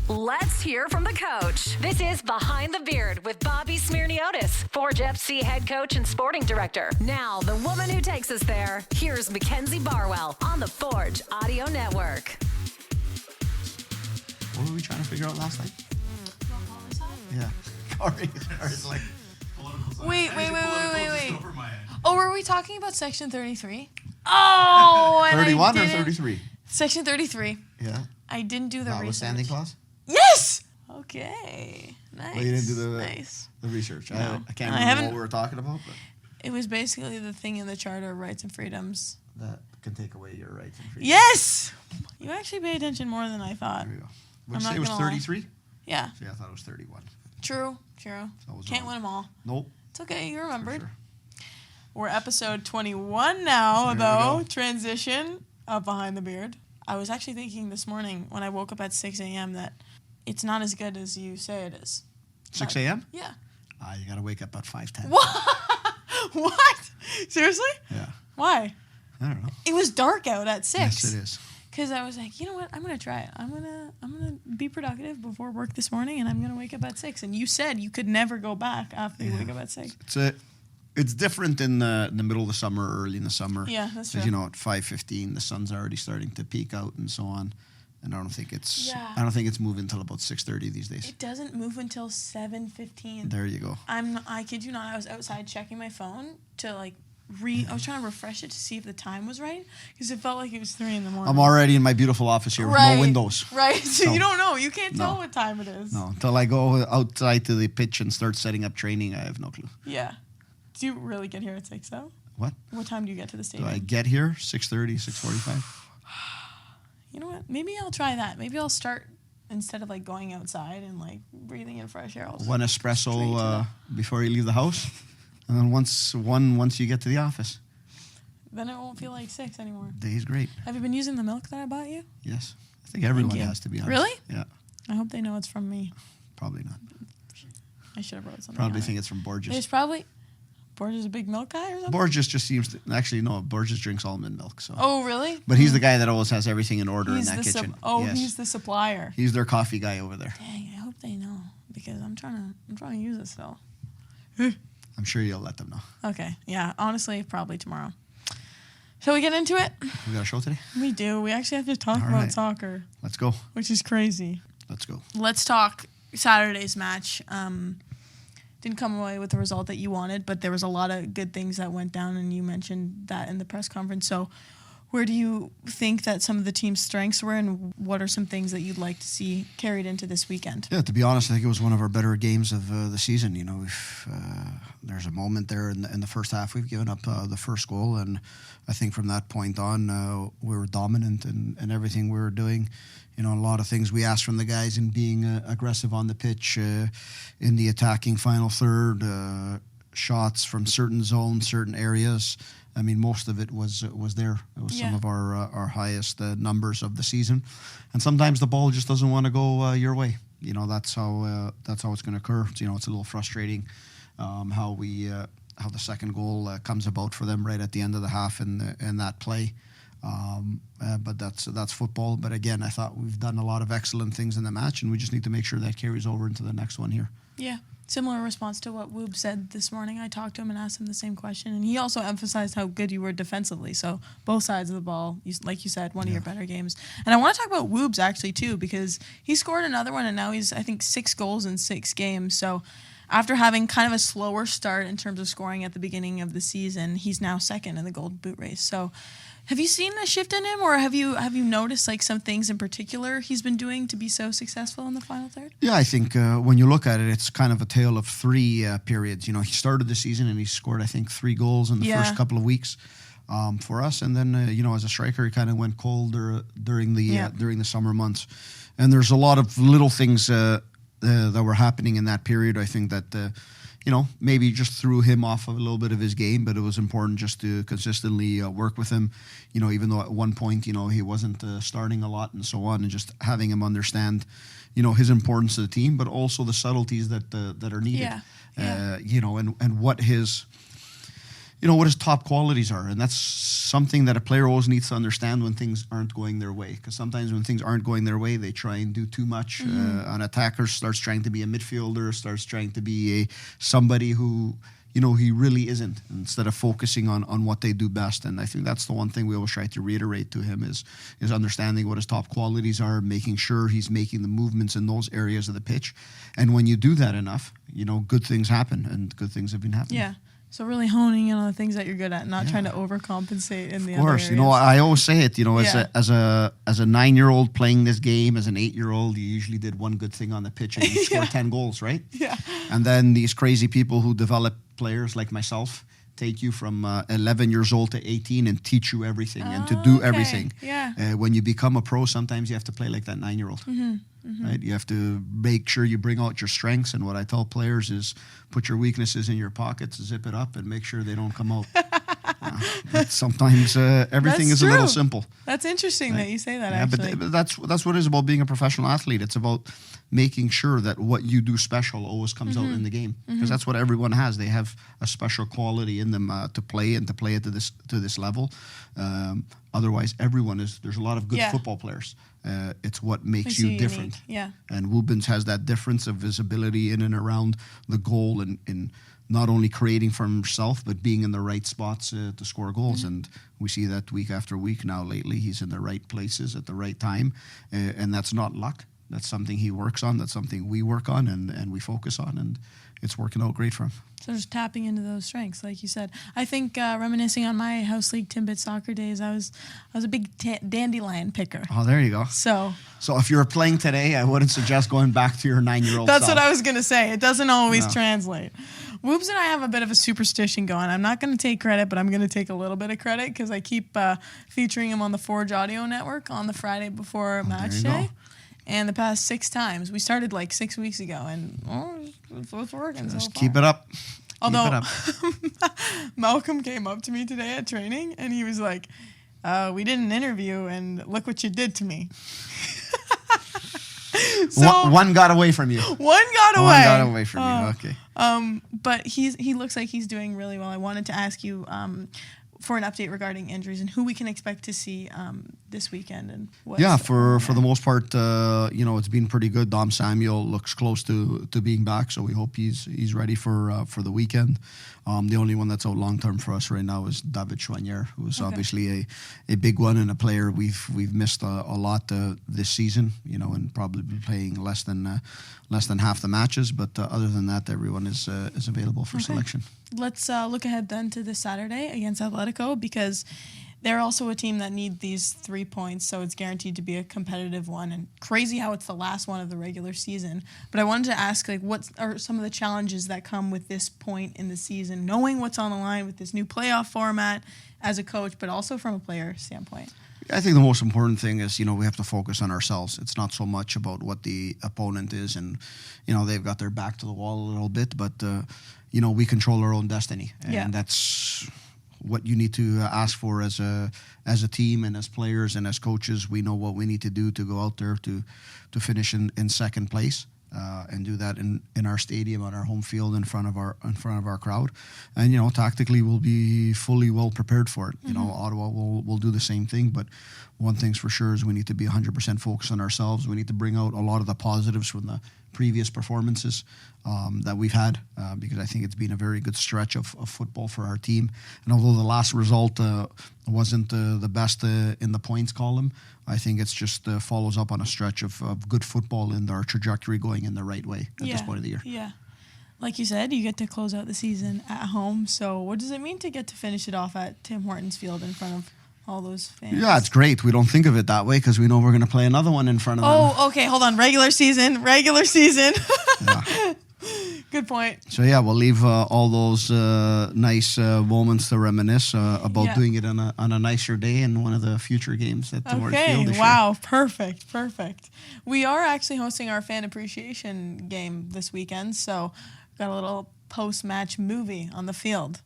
Let's hear from the coach. This is Behind the Beard with Bobby Smirniotis, Forge FC head coach and sporting director. Now, the woman who takes us there, here's Mackenzie Barwell on the Forge Audio Network. What were we trying to figure out last night? Yeah. Corey's like... Wait. Oh, were we talking about Section 33? Oh, and 31 or 33? Section 33. Yeah. I didn't do the research. Notwithstanding clause? Yes! Okay. Nice. Well, you didn't do the research. No. I can't remember what we were talking about, but... It was basically the thing in the Charter of Rights and Freedoms. That can take away your rights and freedoms. Yes! You actually pay attention more than I thought. There you go. Would you say it was 33? Yeah. See, I thought it was 31. True. So Can't win them all. Nope. It's okay, you remembered. Sure. We're episode 21 now, So though. Transition of Behind the Beard. I was actually thinking this morning when I woke up at 6 a.m. that it's not as good as you say it is. 6 a.m.? Yeah. You got to wake up at 5:10. What? Seriously? Yeah. Why? I don't know. It was dark out at 6. Yes, it is. Because I was like, you know what? I'm going to try it. I'm gonna be productive before work this morning, and I'm going to wake up at 6. And you said you could never go back after you wake up at 6. It's different in the middle of the summer, early in the summer. Yeah, that's true. Because, at 5:15, the sun's already starting to peak out and so on. And I don't think it's moving until about 6:30 these days. It doesn't move until 7:15. There you go. I kid you not. I was outside checking my phone to I was trying to refresh it to see if the time was right because it felt like it was 3 in the morning. I'm already in my beautiful office here with no windows. Right. So you don't know. You can't tell what time it is. No, until I go outside to the pitch and start setting up training, I have no clue. Yeah. Do you really get here at 6 though? What? What time do you get to the stadium? Do I get here 6:30, 6:45? You know what? Maybe I'll try that. Maybe I'll start instead of going outside and breathing in fresh air. One espresso before you leave the house, and then once you get to the office. Then it won't feel like 6 anymore. Day's great. Have you been using the milk that I bought you? Yes, I think everyone has, to be honest. Really? Yeah. I hope they know it's from me. Probably not. I should have wrote something. Probably think it's from Borges. There's probably Borges a big milk guy or something? Borges just seems to... Actually, no. Borges drinks almond milk. So. Oh, really? But he's the guy that always has everything in order in that kitchen. Yes. He's the supplier. He's their coffee guy over there. Dang, I hope they know because I'm trying to use it still. I'm sure you'll let them know. Okay. Yeah. Honestly, probably tomorrow. Shall we get into it? We got a show today? We do. We actually have to talk about soccer. Let's go. Which is crazy. Let's go. Let's talk Saturday's match. Didn't come away with the result that you wanted, but there was a lot of good things that went down, and you mentioned that in the press conference. So where do you think that some of the team's strengths were, and what are some things that you'd like to see carried into this weekend? Yeah, to be honest, I think it was one of our better games of the season. There's a moment there in the first half. We've given up the first goal, and I think from that point on, we were dominant in everything we were doing. A lot of things we asked from the guys in being aggressive on the pitch, in the attacking final third, shots from certain zones, certain areas. I mean, most of it was there. It was some of our highest numbers of the season, and sometimes the ball just doesn't want to go your way. That's how it's going to occur. It's a little frustrating how the second goal comes about for them right at the end of the half in that play. But that's football. But again, I thought we've done a lot of excellent things in the match, and we just need to make sure that carries over into the next one here. Yeah. Similar response to what Woob said this morning. I talked to him and asked him the same question, and he also emphasized how good you were defensively. So both sides of the ball, like you said, one of your better games. And I want to talk about Woobs actually too, because he scored another one, and now he's, I think, 6 goals in 6 games. So after having kind of a slower start in terms of scoring at the beginning of the season, he's now second in the Gold Boot race. So have you seen a shift in him, or have you noticed some things in particular he's been doing to be so successful in the final third? Yeah, I think when you look at it, it's kind of a tale of 3 periods. He started the season and he scored, I think, 3 goals in the first couple of weeks for us, and then as a striker, he kind of went cold during the summer months. And there's a lot of little things that were happening in that period. I think that. Maybe just threw him off a little bit of his game, but it was important just to consistently work with him, even though at one point, he wasn't starting a lot and so on, and just having him understand, his importance to the team, but also the subtleties that are needed, and what his what his top qualities are. And that's something that a player always needs to understand when things aren't going their way. Because sometimes when things aren't going their way, they try and do too much. An attacker starts trying to be a midfielder, starts trying to be somebody who, he really isn't, instead of focusing on what they do best. And I think that's the one thing we always try to reiterate to him is understanding what his top qualities are, making sure he's making the movements in those areas of the pitch. And when you do that enough, good things happen, and good things have been happening. Yeah. So really honing in on the things that you're good at, not trying to overcompensate in the other areas. Of course. I always say it, as a 9-year-old playing this game, as an 8-year-old, you usually did one good thing on the pitch and you scored 10 goals, right? Yeah. And then these crazy people who develop players like myself take you from 11 years old to 18 and teach you everything and to do everything. Yeah. When you become a pro, sometimes you have to play like that 9-year-old. Right? You have to make sure you bring out your strengths. And what I tell players is put your weaknesses in your pockets, zip it up, and make sure they don't come out. But sometimes everything is a little simple. That's interesting that you say that, yeah, actually. But that's what it is about being a professional athlete. It's about making sure that what you do special always comes out in the game. Because that's what everyone has. They have a special quality in them to play it to this level. Otherwise, there's a lot of good football players. It's what makes you different. Yeah. And Woobens has that difference of visibility in and around the goal and in not only creating for himself, but being in the right spots to score goals. And we see that week after week now lately. He's in the right places at the right time. And that's not luck. That's something he works on. That's something we work on and we focus on. And it's working out great for him. So just tapping into those strengths, like you said. I think reminiscing on my house league Timbit soccer days, I was a big dandelion picker. Oh, there you go. So if you're playing today, I wouldn't suggest going back to your 9-year-old That's self. what I was going to say. It doesn't always translate. Woobs and I have a bit of a superstition going. I'm not going to take credit, but I'm going to take a little bit of credit because I keep featuring him on the Forge Audio Network on the Friday before match day. And the past 6 times, we started like 6 weeks ago, and it's working. Just keep it up. Although Malcolm came up to me today at training, and he was like, "We did an interview, and look what you did to me." So one got away from you. One got away. One got away from you. Okay. But he looks like he's doing really well. I wanted to ask you for an update regarding injuries and who we can expect to see this weekend and what. Yeah, for the most part, it's been pretty good. Dom Samuel looks close to being back, so we hope he's ready for the weekend. The only one that's out long term for us right now is David Chouanier, who's obviously a big one and a player we've missed a lot this season. And probably playing less than half the matches. But other than that, everyone is available for selection. Let's look ahead then to this Saturday against Atletico, because they're also a team that need these 3 points, so it's guaranteed to be a competitive one. And crazy how it's the last one of the regular season. But I wanted to ask, what are some of the challenges that come with this point in the season, knowing what's on the line with this new playoff format as a coach, but also from a player standpoint? I think the most important thing is, we have to focus on ourselves. It's not so much about what the opponent is and, they've got their back to the wall a little bit, but, we control our own destiny. And that's what you need to ask for as a team and as players and as coaches. We know what we need to do to go out there to finish in second place. And do that in our stadium, on our home field, in front of our crowd, and tactically we'll be fully well prepared for it. Ottawa will do the same thing, but one thing's for sure is we need to be 100% focused on ourselves. We need to bring out a lot of the positives from the previous performances that we've had, because I think it's been a very good stretch of football for our team. And although the last result wasn't the best in the points column, I think it's just follows up on a stretch of good football and our trajectory going in the right way at this point of the year. Yeah. Like you said, you get to close out the season at home. So what does it mean to get to finish it off at Tim Hortons Field in front of all those fans? Yeah, it's great. We don't think of it that way because we know we're going to play another one in front of them. Oh, okay. Hold on. Regular season. Yeah. Good point. So, we'll leave all those nice moments to reminisce about doing it on a nicer day in one of the future games at Tim Hortons Field this year. Wow. Perfect. We are actually hosting our fan appreciation game this weekend, so got a little post-match movie on the field.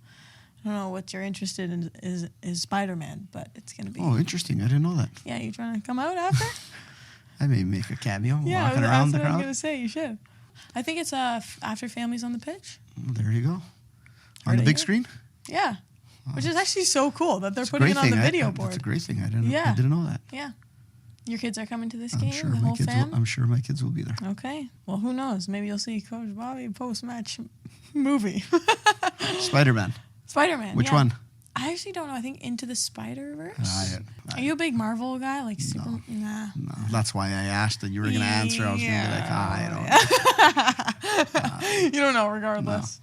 I don't know what you're interested in is Spider-Man, but it's going to be... Oh, interesting. I didn't know that. Yeah, you trying to come out after? I may make a cameo walking around the crowd. Yeah, that's what I was going to say. You should. I think it's after Families on the Pitch. Well, there you go. On the big screen? Yeah. which is actually so cool that they're It's a putting great it on the thing. video It's board. a great thing. I didn't know that. Yeah. Your kids are coming to this I'm game, sure the my whole kids fam? I'm sure my kids will be there. Okay. Well, who knows? Maybe you'll see Coach Bobby post-match movie. Spider-Man. Spider-Man. Which yeah. one? I actually don't know. I think Into the Spider-Verse. I- Are you a big Marvel guy? Like super? No. Nah. No, that's why I asked and you were going to answer. I was going to be like, I don't. You don't know, regardless.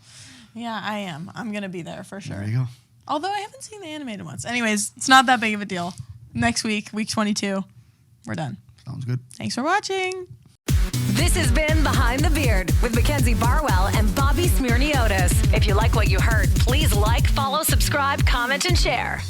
Yeah, I am. I'm gonna be there for sure. There you go. Although I haven't seen the animated ones. Anyways, it's not that big of a deal. Next week, week 22, we're done. Sounds good. Thanks for watching. This has been Behind the Beard with Mackenzie Barwell and Bobby Smyrniotis. If you like what you heard, please like, follow, subscribe, comment, and share.